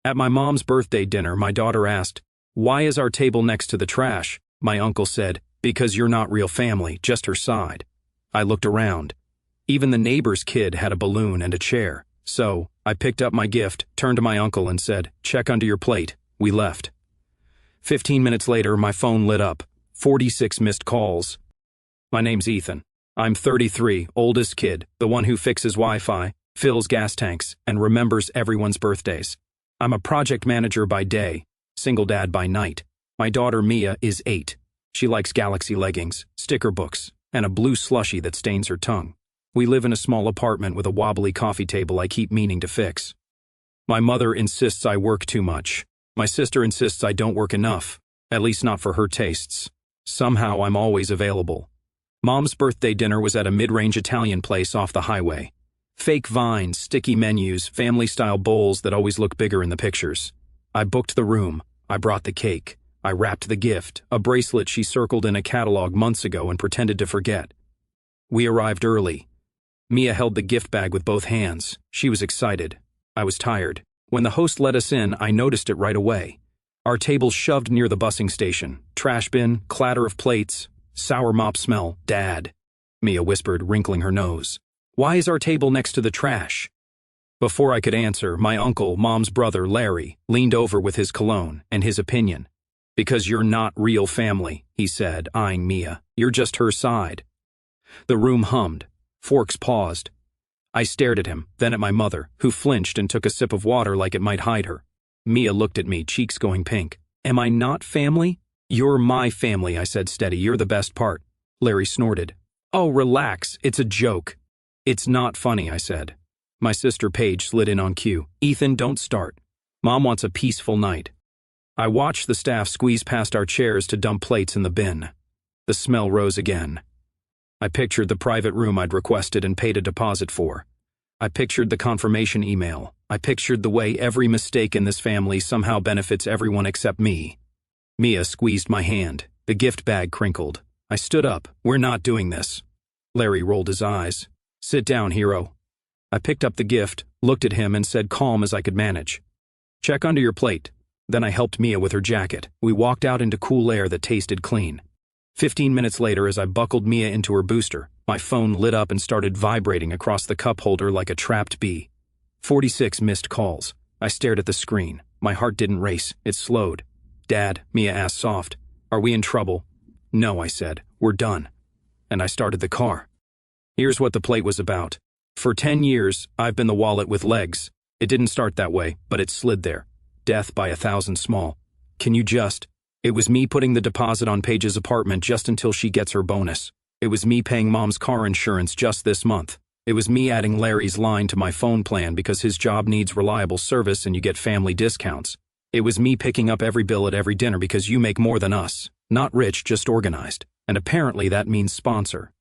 At my mom's birthday dinner, my daughter asked, "Why is our table next to the trash?" My uncle said, "Because you're not real family, just her side." I looked around. Even the neighbor's kid had a balloon and a chair. So, I picked up my gift, turned to my uncle and said, "Check under your plate." We left. 15 minutes later, my phone lit up. 46 missed calls. My name's Ethan. I'm 33, oldest kid, the one who fixes Wi-Fi, fills gas tanks, and remembers everyone's birthdays. I'm a project manager by day, single dad by night. My daughter Mia is 8. She likes Galaxy leggings, sticker books, and a blue slushie that stains her tongue. We live in a small apartment with a wobbly coffee table I keep meaning to fix. My mother insists I work too much. My sister insists I don't work enough, at least not for her tastes. Somehow I'm always available. Mom's birthday dinner was at a mid-range Italian place off the highway. Fake vines, sticky menus, family-style bowls that always look bigger in the pictures. I booked the room. I brought the cake. I wrapped the gift, a bracelet she circled in a catalog months ago and pretended to forget. We arrived early. Mia held the gift bag with both hands. She was excited. I was tired. When the host let us in, I noticed it right away. Our table shoved near the busing station. Trash bin, clatter of plates, sour mop smell. "Dad," Mia whispered, wrinkling her nose. "Why is our table next to the trash?" Before I could answer, my uncle, Mom's brother, Larry, leaned over with his cologne and his opinion. "Because you're not real family," he said, eyeing Mia. "You're just her side." The room hummed. Forks paused. I stared at him, then at my mother, who flinched and took a sip of water like it might hide her. Mia looked at me, cheeks going pink. "Am I not family?" "You're my family," I said steady. "You're the best part." Larry snorted. "Oh, relax. It's a joke." "It's not funny," I said. My sister Paige slid in on cue. "Ethan, don't start. Mom wants a peaceful night." I watched the staff squeeze past our chairs to dump plates in the bin. The smell rose again. I pictured the private room I'd requested and paid a deposit for. I pictured the confirmation email. I pictured the way every mistake in this family somehow benefits everyone except me. Mia squeezed my hand. The gift bag crinkled. I stood up. "We're not doing this." Larry rolled his eyes. "Sit down, hero." I picked up the gift, looked at him and said calm as I could manage, "Check under your plate." Then I helped Mia with her jacket. We walked out into cool air that tasted clean. 15 minutes later, as I buckled Mia into her booster, my phone lit up and started vibrating across the cup holder like a trapped bee. 46 missed calls. I stared at the screen. My heart didn't race. It slowed. "Dad," Mia asked soft, "are we in trouble?" "No," I said. "We're done." And I started the car. Here's what the plate was about. For 10 years, I've been the wallet with legs. It didn't start that way, but it slid there. Death by 1,000 small. Can you just? It was me putting the deposit on Paige's apartment just until she gets her bonus. It was me paying Mom's car insurance just this month. It was me adding Larry's line to my phone plan because his job needs reliable service and you get family discounts. It was me picking up every bill at every dinner because you make more than us. Not rich, just organized. And apparently that means sponsor.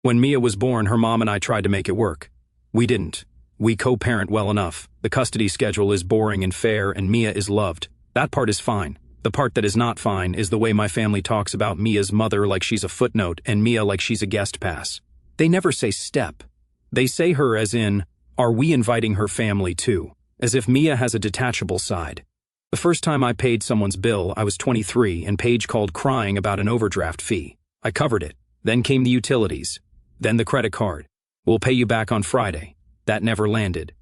When Mia was born, her mom and I tried to make it work. We didn't. We co-parent well enough. The custody schedule is boring and fair, and Mia is loved. That part is fine. The part that is not fine is the way my family talks about Mia's mother like she's a footnote and Mia like she's a guest pass. They never say step. They say her as in, are we inviting her family too? As if Mia has a detachable side. The first time I paid someone's bill, I was 23 and Paige called crying about an overdraft fee. I covered it. Then came the utilities. Then the credit card. "We'll pay you back on Friday." That never landed.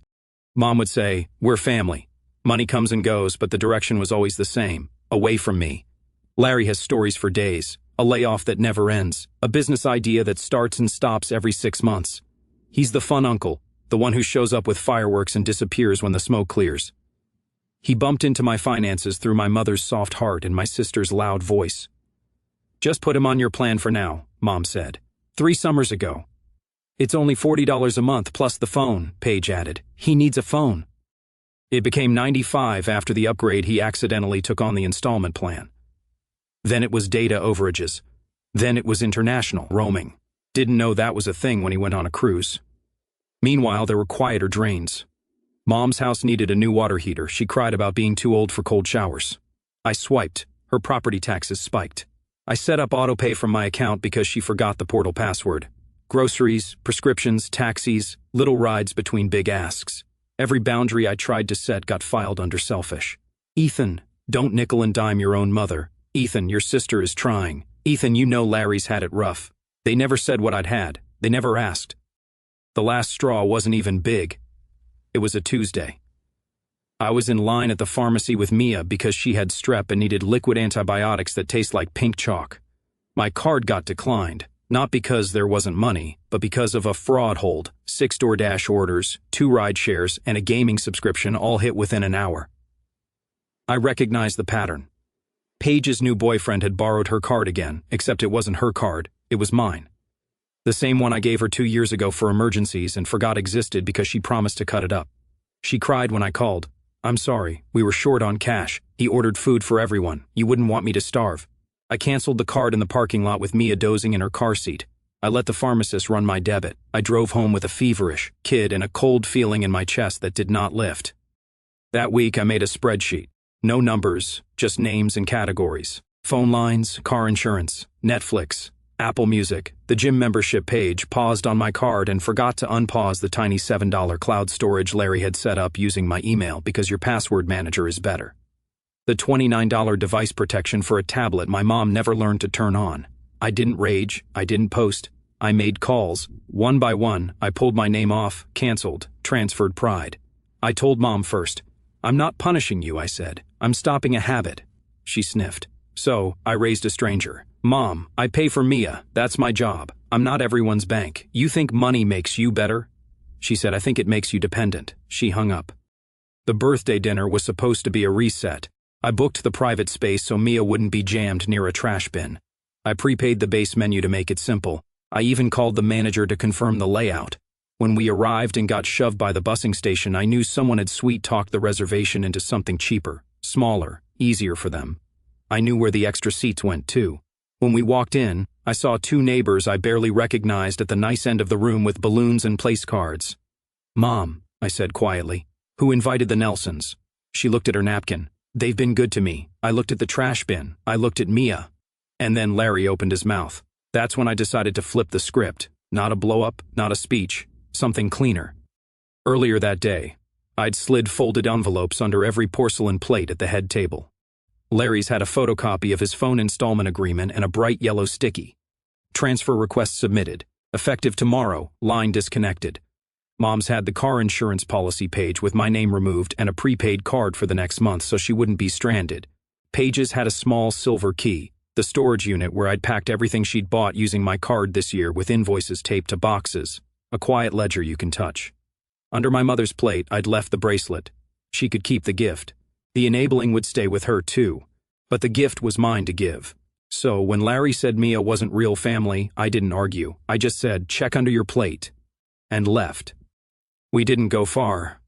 Mom would say, "We're family." Money comes and goes, but the direction was always the same. Away from me. Larry has stories for days. A layoff that never ends. A business idea that starts and stops every 6 months. He's the fun uncle, the one who shows up with fireworks and disappears when the smoke clears. He bumped into my finances through my mother's soft heart and my sister's loud voice. "Just put him on your plan for now," Mom said. 3 summers ago. "It's only $40 a month plus the phone," Paige added. "He needs a phone." It became $95 after the upgrade. He accidentally took on the installment plan. Then it was data overages. Then it was international roaming. Didn't know that was a thing when he went on a cruise. Meanwhile, there were quieter drains. Mom's house needed a new water heater. She cried about being too old for cold showers. I swiped. Her property taxes spiked. I set up autopay from my account because she forgot the portal password. Groceries, prescriptions, taxis, little rides between big asks. Every boundary I tried to set got filed under selfish. Ethan, don't nickel and dime your own mother. Ethan, your sister is trying. Ethan, you know Larry's had it rough. They never said what I'd had. They never asked. The last straw wasn't even big. It was a Tuesday. I was in line at the pharmacy with Mia because she had strep and needed liquid antibiotics that taste like pink chalk. My card got declined, not because there wasn't money, but because of a fraud hold, 6 DoorDash orders, 2 ride shares, and a gaming subscription all hit within an hour. I recognized the pattern. Paige's new boyfriend had borrowed her card again, except it wasn't her card, it was mine. The same one I gave her 2 years ago for emergencies and forgot existed because she promised to cut it up. She cried when I called. I'm sorry, we were short on cash. He ordered food for everyone. You wouldn't want me to starve. I canceled the card in the parking lot with Mia dozing in her car seat. I let the pharmacist run my debit. I drove home with a feverish kid and a cold feeling in my chest that did not lift. That week I made a spreadsheet. No numbers, just names and categories. Phone lines, car insurance, Netflix, Apple Music. The gym membership page paused on my card and forgot to unpause the tiny $7 cloud storage Larry had set up using my email because your password manager is better. The $29 device protection for a tablet my mom never learned to turn on. I didn't rage, I didn't post. I made calls. One by one, I pulled my name off, canceled, transferred pride. I told Mom first. I'm not punishing you, I said. I'm stopping a habit. She sniffed. So, I raised a stranger. Mom, I pay for Mia. That's my job. I'm not everyone's bank. You think money makes you better? She said, I think it makes you dependent. She hung up. The birthday dinner was supposed to be a reset. I booked the private space so Mia wouldn't be jammed near a trash bin. I prepaid the base menu to make it simple. I even called the manager to confirm the layout. When we arrived and got shoved by the busing station, I knew someone had sweet-talked the reservation into something cheaper, smaller, easier for them. I knew where the extra seats went, too. When we walked in, I saw 2 neighbors I barely recognized at the nice end of the room with balloons and place cards. Mom, I said quietly, who invited the Nelsons? She looked at her napkin. They've been good to me. I looked at the trash bin. I looked at Mia. And then Larry opened his mouth. That's when I decided to flip the script. Not a blow-up, not a speech. Something cleaner. Earlier that day, I'd slid folded envelopes under every porcelain plate at the head table. Larry's had a photocopy of his phone installment agreement and a bright yellow sticky. Transfer request submitted. Effective tomorrow, line disconnected. Mom's had the car insurance policy page with my name removed and a prepaid card for the next month so she wouldn't be stranded. Paige's had a small silver key, the storage unit where I'd packed everything she'd bought using my card this year with invoices taped to boxes. A quiet ledger you can touch. Under my mother's plate, I'd left the bracelet. She could keep the gift. The enabling would stay with her, too. But the gift was mine to give. So when Larry said Mia wasn't real family, I didn't argue. I just said, check under your plate. And left. We didn't go far.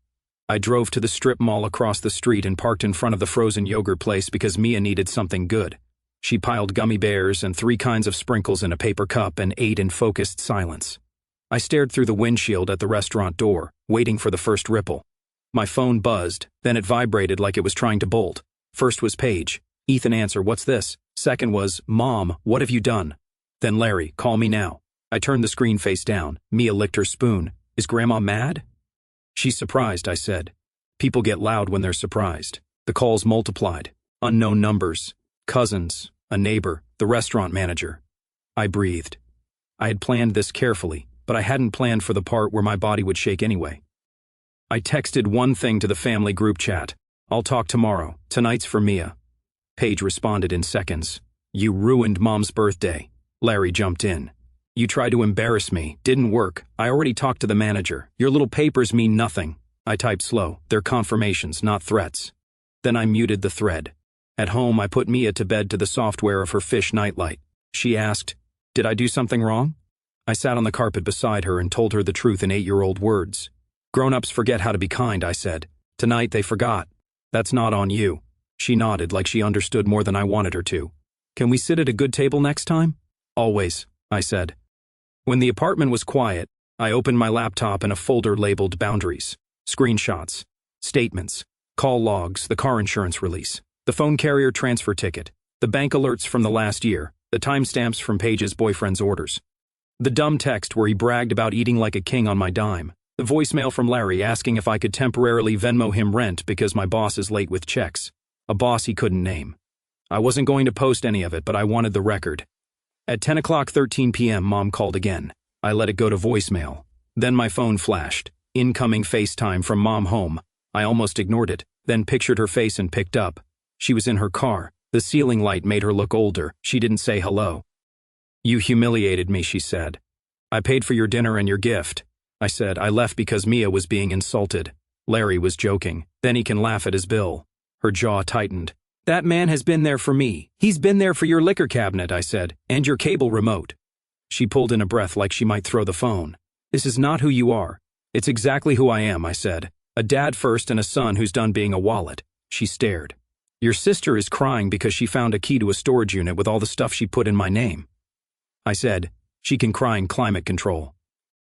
I drove to the strip mall across the street and parked in front of the frozen yogurt place because Mia needed something good. She piled gummy bears and 3 kinds of sprinkles in a paper cup and ate in focused silence. I stared through the windshield at the restaurant door, waiting for the first ripple. My phone buzzed, then it vibrated like it was trying to bolt. First was Paige. Ethan, answer, what's this? Second was, Mom, what have you done? Then Larry, call me now. I turned the screen face down. Mia licked her spoon. Is Grandma mad? She's surprised, I said. People get loud when they're surprised. The calls multiplied. Unknown numbers. Cousins, a neighbor, the restaurant manager. I breathed. I had planned this carefully, but I hadn't planned for the part where my body would shake anyway. I texted one thing to the family group chat. I'll talk tomorrow. Tonight's for Mia. Paige responded in seconds. You ruined Mom's birthday. Larry jumped in. You tried to embarrass me. Didn't work. I already talked to the manager. Your little papers mean nothing. I typed slow. They're confirmations, not threats. Then I muted the thread. At home, I put Mia to bed to the software of her fish nightlight. She asked, did I do something wrong? I sat on the carpet beside her and told her the truth in 8-year-old words. Grown-ups forget how to be kind, I said. Tonight they forgot. That's not on you. She nodded like she understood more than I wanted her to. Can we sit at a good table next time? Always, I said. When the apartment was quiet, I opened my laptop and a folder labeled Boundaries, screenshots, statements, call logs, the car insurance release, the phone carrier transfer ticket, the bank alerts from the last year, the timestamps from Paige's boyfriend's orders, the dumb text where he bragged about eating like a king on my dime, The voicemail from Larry asking if I could temporarily Venmo him rent because my boss is late with checks. A boss he couldn't name. I wasn't going to post any of it, but I wanted the record. At 10:13 p.m., Mom called again. I let it go to voicemail. Then my phone flashed. Incoming FaceTime from Mom home. I almost ignored it, then pictured her face and picked up. She was in her car. The ceiling light made her look older. She didn't say hello. "You humiliated me," she said. "I paid for your dinner and your gift." I said I left because Mia was being insulted. Larry was joking. Then he can laugh at his bill. Her jaw tightened. "That man has been there for me. He's been there for your liquor cabinet," I said, "and your cable remote." She pulled in a breath like she might throw the phone. "This is not who you are." "It's exactly who I am," I said. "A dad first and a son who's done being a wallet." She stared. "Your sister is crying because she found a key to a storage unit with all the stuff she put in my name." I said, "She can cry in climate control."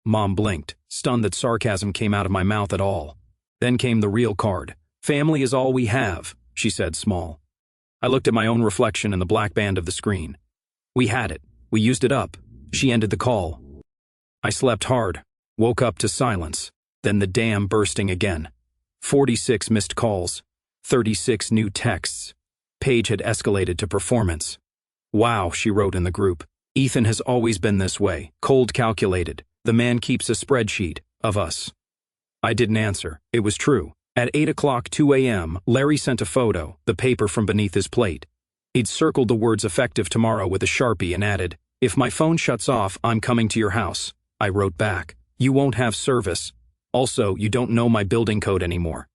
Mom blinked, stunned that sarcasm came out of my mouth at all. Then came the real card. "Family is all we have," she said, small. I looked at my own reflection in the black band of the screen. We had it. We used it up. She ended the call. I slept hard, woke up to silence, then the dam bursting again. 46 missed calls, 36 new texts. Paige had escalated to performance. "Wow," she wrote in the group. "Ethan has always been this way, cold calculated. The man keeps a spreadsheet of us." I didn't answer. It was true. At 8:02 a.m., Larry sent a photo, the paper from beneath his plate. He'd circled the words "effective tomorrow" with a Sharpie and added, "If my phone shuts off, I'm coming to your house." I wrote back, "You won't have service. Also, you don't know my building code anymore."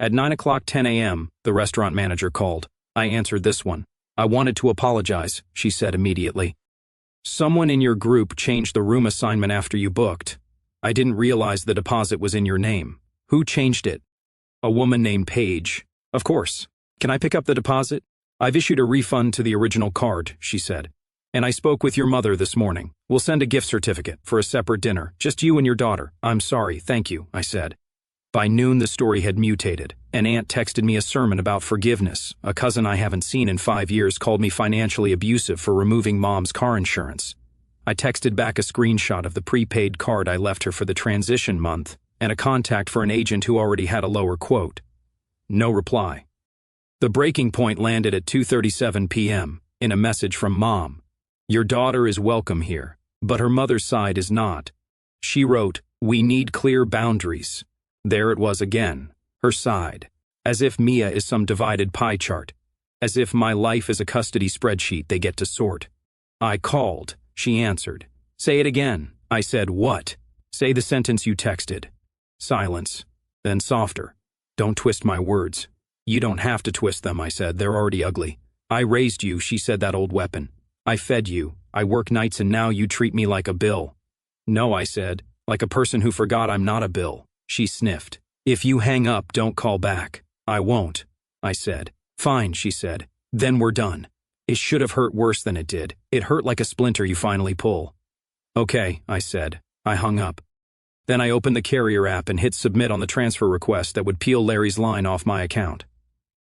At 9:10 a.m., the restaurant manager called. I answered this one. "I wanted to apologize," she said immediately. "Someone in your group changed the room assignment after you booked. I didn't realize the deposit was in your name." "Who changed it?" "A woman named Paige." "Of course. Can I pick up the deposit?" "I've issued a refund to the original card," she said. "And I spoke with your mother this morning. We'll send a gift certificate for a separate dinner, just you and your daughter." "I'm sorry, thank you," I said. By noon, the story had mutated. An aunt texted me a sermon about forgiveness. A cousin I haven't seen in 5 years called me financially abusive for removing Mom's car insurance. I texted back a screenshot of the prepaid card I left her for the transition month and a contact for an agent who already had a lower quote. No reply. The breaking point landed at 2:37 p.m. in a message from Mom. "Your daughter is welcome here, but her mother's side is not." She wrote, "We need clear boundaries." There it was again, her side. As if Mia is some divided pie chart. As if my life is a custody spreadsheet they get to sort. I called. She answered. "Say it again." I said, "What?" "Say the sentence you texted." Silence. Then softer. "Don't twist my words." "You don't have to twist them," I said. "They're already ugly." "I raised you," she said, "that old weapon. I fed you. I work nights and now you treat me like a bill." "No," I said, "like a person who forgot I'm not a bill." She sniffed. "If you hang up, don't call back." "I won't," I said. "Fine," she said. "Then we're done." It should have hurt worse than it did. It hurt like a splinter you finally pull. "Okay," I said. I hung up. Then I opened the carrier app and hit submit on the transfer request that would peel Larry's line off my account.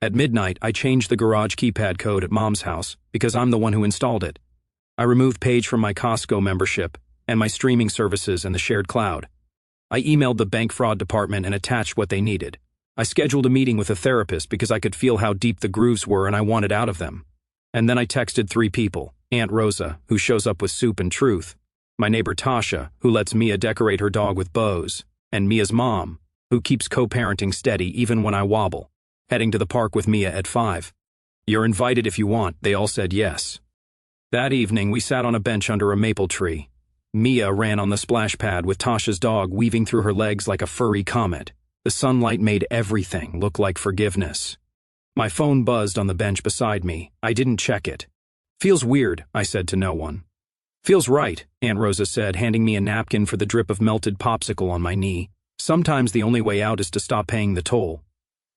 At midnight, I changed the garage keypad code at Mom's house because I'm the one who installed it. I removed Paige from my Costco membership and my streaming services and the shared cloud. I emailed the bank fraud department and attached what they needed. I scheduled a meeting with a therapist because I could feel how deep the grooves were and I wanted out of them. And then I texted 3 people, Aunt Rosa, who shows up with soup and truth, my neighbor Tasha, who lets Mia decorate her dog with bows, and Mia's mom, who keeps co-parenting steady even when I wobble, heading to the park with Mia at 5. "You're invited if you want," they all said yes. That evening, we sat on a bench under a maple tree. Mia ran on the splash pad with Tasha's dog weaving through her legs like a furry comet. The sunlight made everything look like forgiveness. My phone buzzed on the bench beside me. I didn't check it. "Feels weird," I said to no one. "Feels right," Aunt Rosa said, handing me a napkin for the drip of melted popsicle on my knee. "Sometimes the only way out is to stop paying the toll."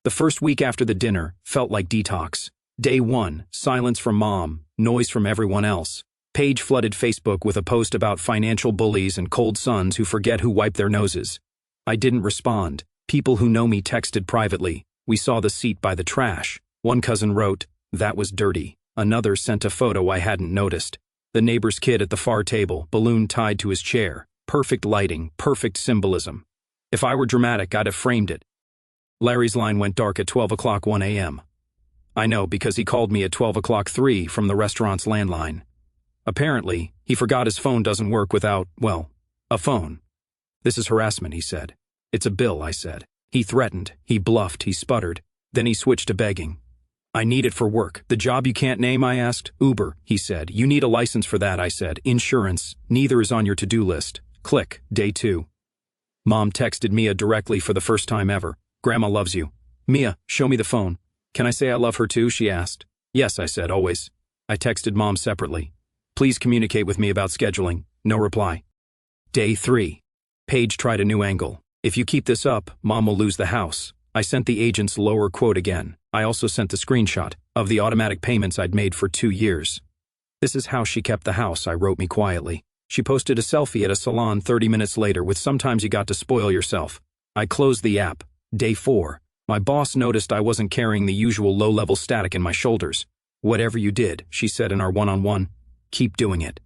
The first week after the dinner felt like detox. Day 1, silence from Mom, noise from everyone else. Paige flooded Facebook with a post about financial bullies and cold sons who forget who wipe their noses. I didn't respond. People who know me texted privately. "We saw the seat by the trash." One cousin wrote, "That was dirty." Another sent a photo I hadn't noticed. The neighbor's kid at the far table, balloon tied to his chair. Perfect lighting, perfect symbolism. If I were dramatic, I'd have framed it. Larry's line went dark at 12 o'clock 1 a.m. I know because he called me at 12 o'clock 3 from the restaurant's landline. Apparently, he forgot his phone doesn't work without, well, a phone. This is harassment, he said. It's a bill, I said. He threatened, he bluffed, he sputtered. Then he switched to begging. I need it for work. The job you can't name, I asked. Uber, he said. You need a license for that, I said. Insurance. Neither is on your to-do list. Click. Day 2. Mom texted Mia directly for the first time ever. Grandma loves you. Mia, show me the phone. Can I say I love her too, she asked. Yes, I said, always. I texted Mom separately. Please communicate with me about scheduling. No reply. Day 3. Paige tried a new angle. If you keep this up, Mom will lose the house. I sent the agent's lower quote again. I also sent the screenshot of the automatic payments I'd made for 2 years. This is how she kept the house, I wrote me quietly. She posted a selfie at a salon 30 minutes later with sometimes you got to spoil yourself. I closed the app. Day 4. My boss noticed I wasn't carrying the usual low-level static in my shoulders. Whatever you did, she said in our one-on-one, keep doing it.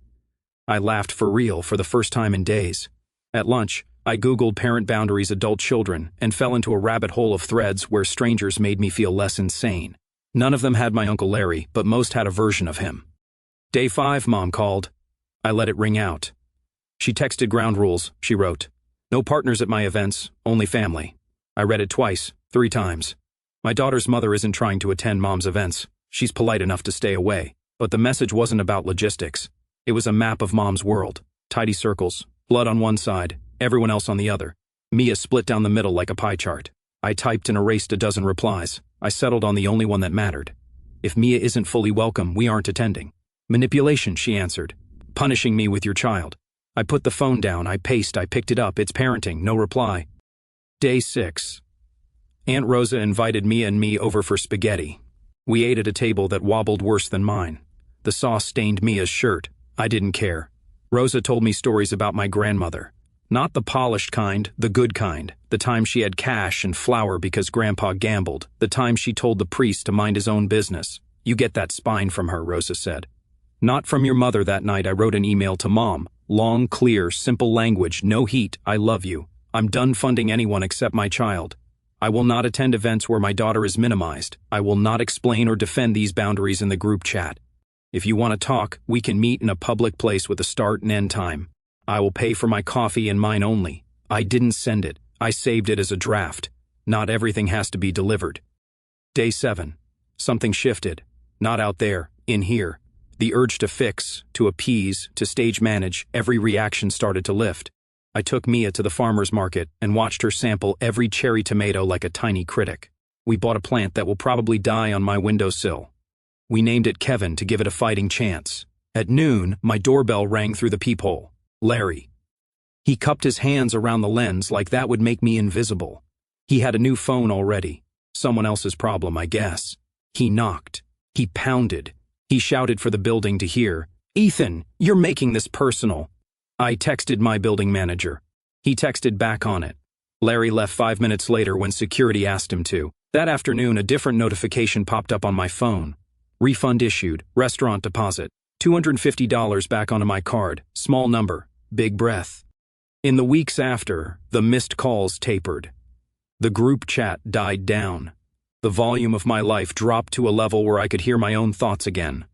I laughed for real for the first time in days. At lunch, I Googled parent boundaries adult children and fell into a rabbit hole of threads where strangers made me feel less insane. None of them had my Uncle Larry, but most had a version of him. Day 5, Mom called. I let it ring out. She texted ground rules, she wrote. No partners at my events, only family. I read it twice, 3 times. My daughter's mother isn't trying to attend Mom's events. She's polite enough to stay away. But the message wasn't about logistics. It was a map of Mom's world. Tidy circles, blood on one side, everyone else on the other. Mia split down the middle like a pie chart. I typed and erased a dozen replies. I settled on the only one that mattered. If Mia isn't fully welcome, we aren't attending. Manipulation, she answered. Punishing me with your child. I put the phone down, I paced, I picked it up, it's parenting, no reply. Day 6. Aunt Rosa invited Mia and me over for spaghetti. We ate at a table that wobbled worse than mine. The sauce stained Mia's shirt. I didn't care. Rosa told me stories about my grandmother. Not the polished kind, the good kind. The time she had cash and flour because Grandpa gambled. The time she told the priest to mind his own business. You get that spine from her, Rosa said. Not from your mother that night. I wrote an email to Mom. Long, clear, simple language, no heat, I love you. I'm done funding anyone except my child. I will not attend events where my daughter is minimized. I will not explain or defend these boundaries in the group chat. If you want to talk, we can meet in a public place with a start and end time. I will pay for my coffee and mine only. I didn't send it. I saved it as a draft. Not everything has to be delivered. Day 7. Something shifted. Not out there, in here. The urge to fix, to appease, to stage manage, every reaction started to lift. I took Mia to the farmer's market and watched her sample every cherry tomato like a tiny critic. We bought a plant that will probably die on my windowsill. We named it Kevin to give it a fighting chance. At noon, my doorbell rang through the peephole. Larry. He cupped his hands around the lens like that would make me invisible. He had a new phone already. Someone else's problem, I guess. He knocked. He pounded. He shouted for the building to hear. Ethan, you're making this personal. I texted my building manager. He texted back on it. Larry left 5 minutes later when security asked him to. That afternoon, a different notification popped up on my phone. Refund issued, restaurant deposit, $250 back onto my card, small number, big breath. In the weeks after, the missed calls tapered. The group chat died down. The volume of my life dropped to a level where I could hear my own thoughts again.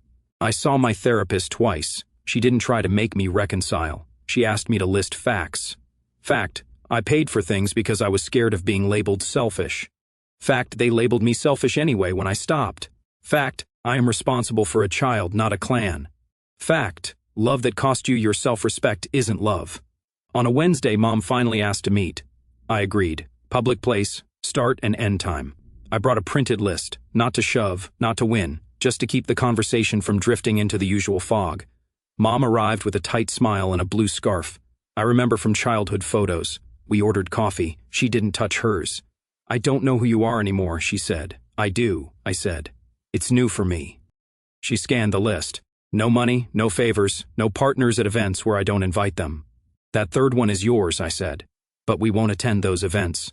I saw my therapist twice. She didn't try to make me reconcile. She asked me to list facts. Fact, I paid for things because I was scared of being labeled selfish. Fact, they labeled me selfish anyway when I stopped. Fact, I am responsible for a child, not a clan. Fact, love that cost you your self-respect isn't love. On a Wednesday, Mom finally asked to meet. I agreed. Public place, start and end time. I brought a printed list, not to shove, not to win, just to keep the conversation from drifting into the usual fog. Mom arrived with a tight smile and a blue scarf. I remember from childhood photos. We ordered coffee. She didn't touch hers. I don't know who you are anymore, she said. I do, I said. It's new for me. She scanned the list. No money, no favors, no partners at events where I don't invite them. That third one is yours, I said. But we won't attend those events.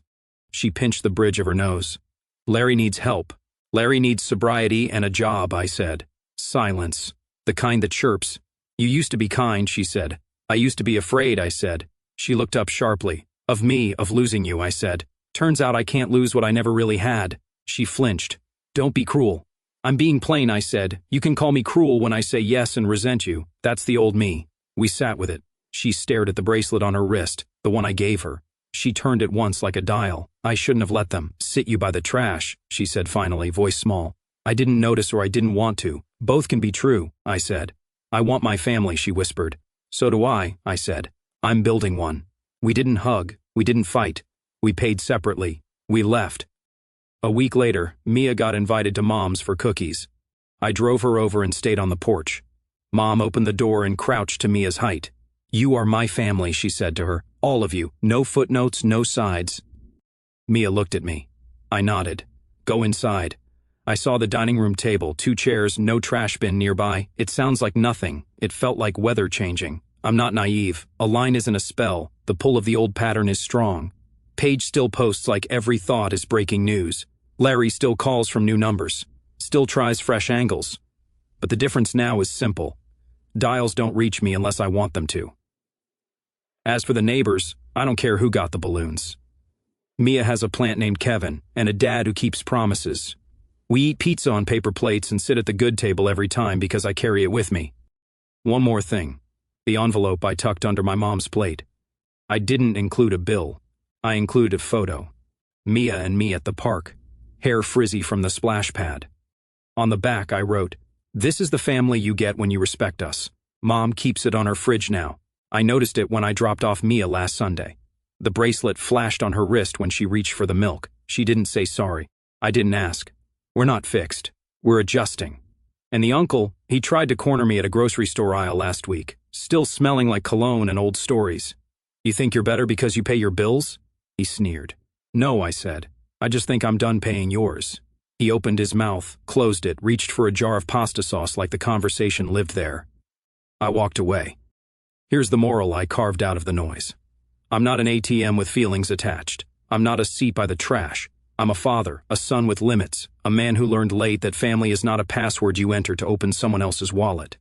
She pinched the bridge of her nose. Larry needs help. Larry needs sobriety and a job, I said. Silence. The kind that chirps. You used to be kind, she said. I used to be afraid, I said. She looked up sharply. Of me, of losing you, I said. Turns out I can't lose what I never really had. She flinched. Don't be cruel. I'm being plain, I said. You can call me cruel when I say yes and resent you. That's the old me. We sat with it. She stared at the bracelet on her wrist, the one I gave her. She turned at once like a dial. I shouldn't have let them sit you by the trash, she said finally, voice small. I didn't notice or I didn't want to. Both can be true, I said. I want my family, she whispered. So do I said. I'm building one. We didn't hug. We didn't fight. We paid separately. We left. A week later, Mia got invited to Mom's for cookies. I drove her over and stayed on the porch. Mom opened the door and crouched to Mia's height. You are my family, she said to her. All of you. No footnotes, no sides. Mia looked at me. I nodded. Go inside. I saw the dining room table, 2 chairs, no trash bin nearby. It sounds like nothing. It felt like weather changing. I'm not naive. A line isn't a spell. The pull of the old pattern is strong. Paige still posts like every thought is breaking news. Larry still calls from new numbers. Still tries fresh angles. But the difference now is simple. Dials don't reach me unless I want them to. As for the neighbors, I don't care who got the balloons. Mia has a plant named Kevin and a dad who keeps promises. We eat pizza on paper plates and sit at the good table every time because I carry it with me. One more thing. The envelope I tucked under my mom's plate. I didn't include a bill. I included a photo. Mia and me at the park. Hair frizzy from the splash pad. On the back I wrote, "This is the family you get when you respect us." Mom keeps it on her fridge now. I noticed it when I dropped off Mia last Sunday. The bracelet flashed on her wrist when she reached for the milk. She didn't say sorry. I didn't ask. We're not fixed. We're adjusting. And the uncle, he tried to corner me at a grocery store aisle last week, still smelling like cologne and old stories. You think you're better because you pay your bills? He sneered. No, I said. I just think I'm done paying yours. He opened his mouth, closed it, reached for a jar of pasta sauce like the conversation lived there. I walked away. Here's the moral I carved out of the noise. I'm not an ATM with feelings attached. I'm not a seat by the trash. I'm a father, a son with limits, a man who learned late that family is not a password you enter to open someone else's wallet.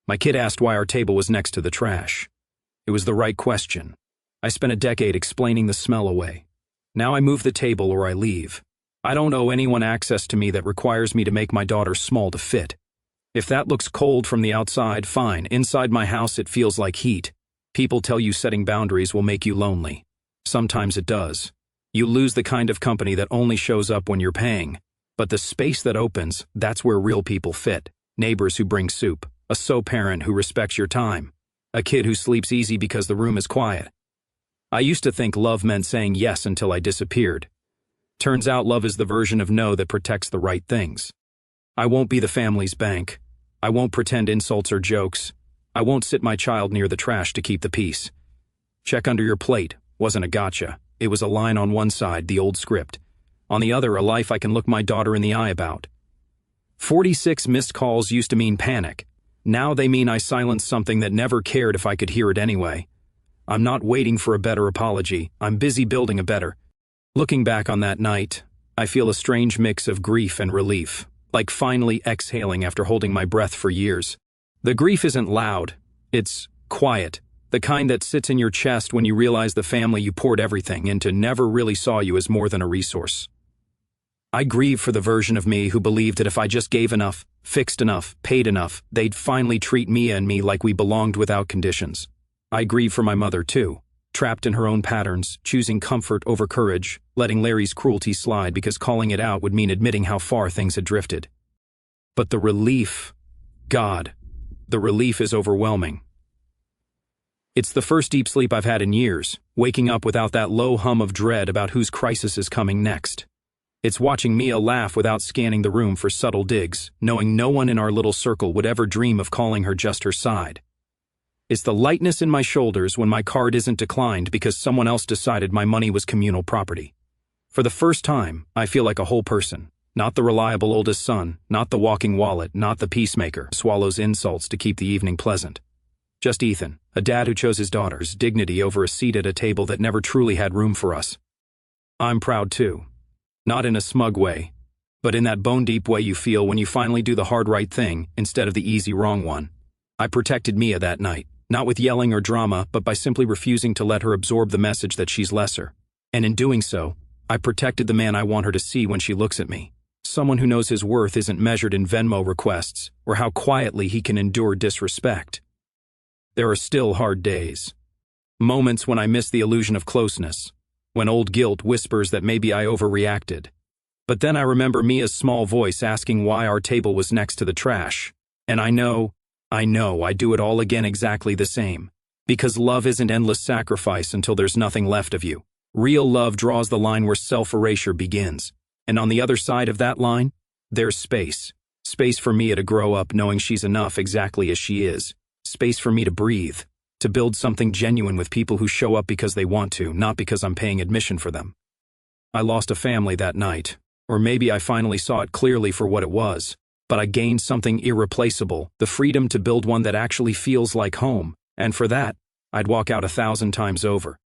My kid asked why our table was next to the trash. It was the right question. I spent a decade explaining the smell away. Now I move the table or I leave. I don't owe anyone access to me that requires me to make my daughter small to fit. If that looks cold from the outside, fine. Inside my house it feels like heat. People tell you setting boundaries will make you lonely. Sometimes it does. You lose the kind of company that only shows up when you're paying. But the space that opens, that's where real people fit. Neighbors who bring soup. A parent who respects your time. A kid who sleeps easy because the room is quiet. I used to think love meant saying yes until I disappeared. Turns out love is the version of no that protects the right things. I won't be the family's bank. I won't pretend insults are jokes. I won't sit my child near the trash to keep the peace. Check under your plate wasn't a gotcha. It was a line on one side, the old script. On the other, a life I can look my daughter in the eye about. 46 missed calls used to mean panic. Now they mean I silenced something that never cared if I could hear it anyway. I'm not waiting for a better apology. I'm busy building a better. Looking back on that night, I feel a strange mix of grief and relief, like finally exhaling after holding my breath for years. The grief isn't loud. It's quiet. The kind that sits in your chest when you realize the family you poured everything into never really saw you as more than a resource. I grieve for the version of me who believed that if I just gave enough, fixed enough, paid enough, they'd finally treat Mia and me like we belonged without conditions. I grieve for my mother too, trapped in her own patterns, choosing comfort over courage, letting Larry's cruelty slide because calling it out would mean admitting how far things had drifted. But the relief, God, the relief is overwhelming. It's the first deep sleep I've had in years, waking up without that low hum of dread about whose crisis is coming next. It's watching Mia laugh without scanning the room for subtle digs, knowing no one in our little circle would ever dream of calling her just her side. It's the lightness in my shoulders when my card isn't declined because someone else decided my money was communal property. For the first time, I feel like a whole person. Not the reliable oldest son, not the walking wallet, not the peacemaker who swallows insults to keep the evening pleasant. Just Ethan, a dad who chose his daughter's dignity over a seat at a table that never truly had room for us. I'm proud too. Not in a smug way, but in that bone-deep way you feel when you finally do the hard right thing instead of the easy wrong one. I protected Mia that night, Not with yelling or drama, but by simply refusing to let her absorb the message that she's lesser. And in doing so, I protected the man I want her to see when she looks at me. Someone who knows his worth isn't measured in Venmo requests or how quietly he can endure disrespect. There are still hard days. Moments when I miss the illusion of closeness, when old guilt whispers that maybe I overreacted. But then I remember Mia's small voice asking why our table was next to the trash. And I know I do it all again exactly the same. Because love isn't endless sacrifice until there's nothing left of you. Real love draws the line where self-erasure begins. And on the other side of that line, there's space. Space for Mia to grow up knowing she's enough exactly as she is. Space for me to breathe. To build something genuine with people who show up because they want to, not because I'm paying admission for them. I lost a family that night. Or maybe I finally saw it clearly for what it was. But I gained something irreplaceable, the freedom to build one that actually feels like home. And for that, I'd walk out 1,000 times over.